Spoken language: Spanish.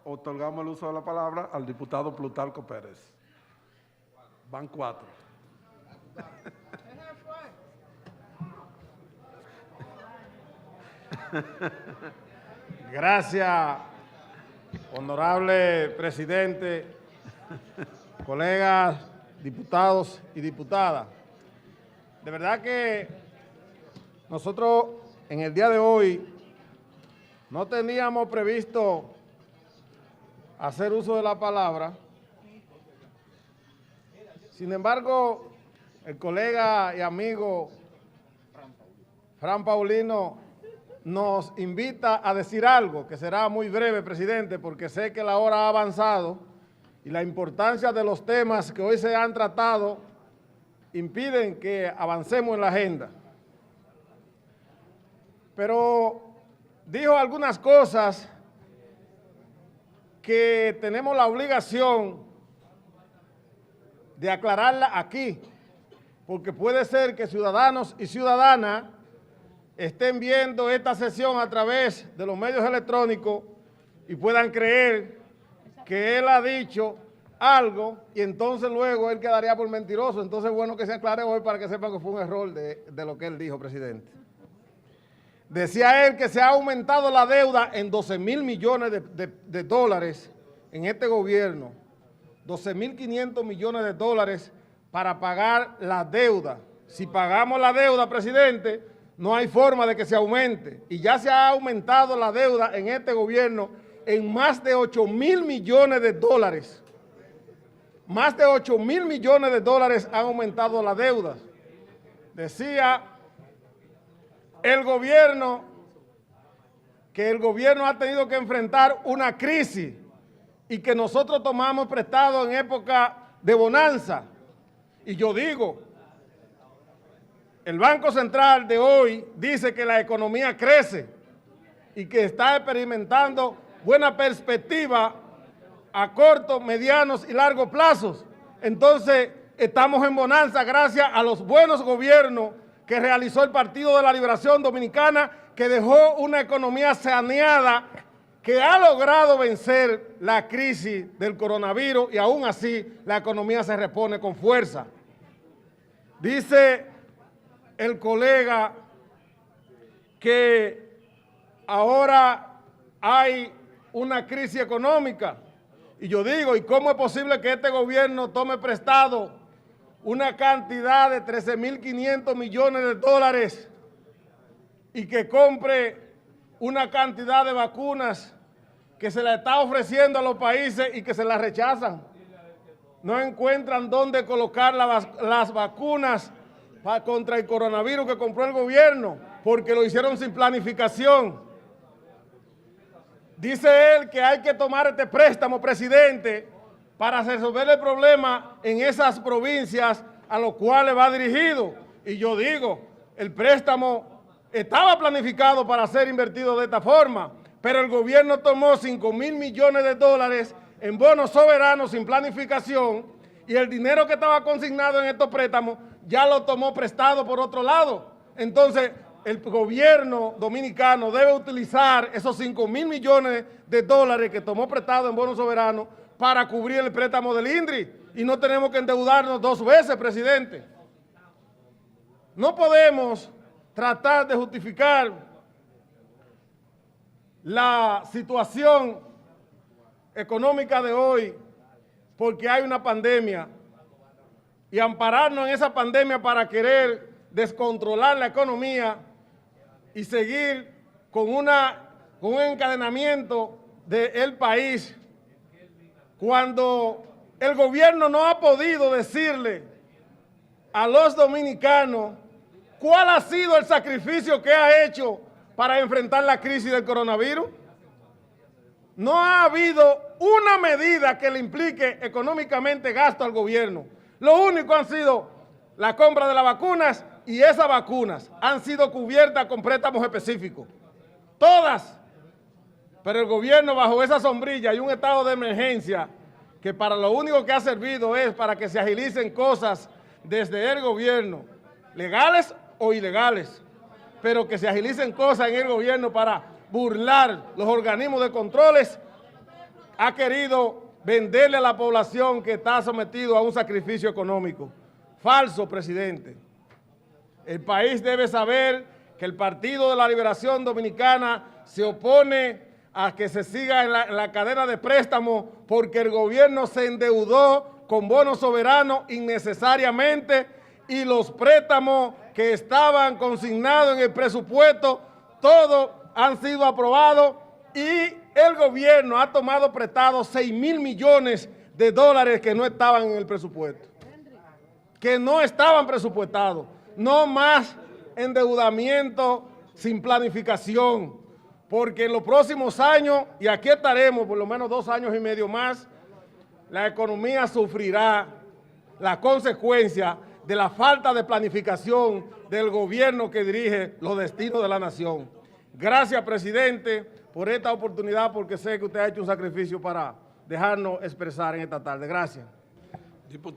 otorgamos el uso de la palabra al diputado Plutarco Pérez. Van 4. Gracias, honorable presidente, colegas, diputados y diputadas. De verdad que nosotros en el día de hoy no teníamos previsto hacer uso de la palabra. Sin embargo, el colega y amigo Fran Paulino nos invita a decir algo, que será muy breve, presidente, porque sé que la hora ha avanzado y la importancia de los temas que hoy se han tratado impiden que avancemos en la agenda. Pero dijo algunas cosas que tenemos la obligación de aclararla aquí, porque puede ser que ciudadanos y ciudadanas estén viendo esta sesión a través de los medios electrónicos y puedan creer que él ha dicho algo y entonces luego él quedaría por mentiroso. Entonces es bueno que se aclare hoy para que sepan que fue un error de lo que él dijo, presidente. Decía él que se ha aumentado la deuda en 12,000 millones de dólares en este gobierno, 12,500 millones de dólares para pagar la deuda. Si pagamos la deuda, presidente, no hay forma de que se aumente. Y ya se ha aumentado la deuda en este gobierno en más de 8,000 millones de dólares. Más de 8,000 millones de dólares han aumentado la deuda. Decía el gobierno que el gobierno ha tenido que enfrentar una crisis y que nosotros tomamos prestado en época de bonanza. Y yo digo, el Banco Central de hoy dice que la economía crece y que está experimentando buena perspectiva a corto, medianos y largos plazos. Entonces, estamos en bonanza gracias a los buenos gobiernos que realizó el Partido de la Liberación Dominicana, que dejó una economía saneada, que ha logrado vencer la crisis del coronavirus y aún así la economía se repone con fuerza. Dice el colega que ahora hay una crisis económica y yo digo, ¿y cómo es posible que este gobierno tome prestado una cantidad de 13,500 millones de dólares y que compre una cantidad de vacunas que se la está ofreciendo a los países y que se las rechazan? No encuentran dónde colocar las vacunas contra el coronavirus que compró el gobierno, porque lo hicieron sin planificación. Dice él que hay que tomar este préstamo, presidente, para resolver el problema en esas provincias a los cuales va dirigido. Y yo digo, el préstamo estaba planificado para ser invertido de esta forma, pero el gobierno tomó 5,000 millones de dólares en bonos soberanos sin planificación y el dinero que estaba consignado en estos préstamos ya lo tomó prestado por otro lado. Entonces, el gobierno dominicano debe utilizar esos 5,000 millones de dólares que tomó prestado en bonos soberanos para cubrir el préstamo del INDRI y no tenemos que endeudarnos 2 veces, presidente. No podemos tratar de justificar la situación económica de hoy porque hay una pandemia y ampararnos en esa pandemia para querer descontrolar la economía y seguir con un encadenamiento del país cuando el gobierno no ha podido decirle a los dominicanos cuál ha sido el sacrificio que ha hecho para enfrentar la crisis del coronavirus. No ha habido una medida que le implique económicamente gasto al gobierno. Lo único han sido la compra de las vacunas y esas vacunas han sido cubiertas con préstamos específicos. Todas. Pero el gobierno bajo esa sombrilla y un estado de emergencia que para lo único que ha servido es para que se agilicen cosas desde el gobierno, legales o ilegales, pero que se agilicen cosas en el gobierno para burlar los organismos de controles, ha querido venderle a la población que está sometido a un sacrificio económico. Falso, presidente. El país debe saber que el Partido de la Liberación Dominicana se opone a que se siga en la cadena de préstamos porque el gobierno se endeudó con bonos soberanos innecesariamente y los préstamos que estaban consignados en el presupuesto, todos han sido aprobados y el gobierno ha tomado prestado 6,000 millones de dólares que no estaban en el presupuesto, que no estaban presupuestados. No más endeudamiento sin planificación, porque en los próximos años, y aquí estaremos por lo menos 2 años y medio más, la economía sufrirá la consecuencia de la falta de planificación del gobierno que dirige los destinos de la nación. Gracias, presidente, por esta oportunidad, porque sé que usted ha hecho un sacrificio para dejarnos expresar en esta tarde. Gracias.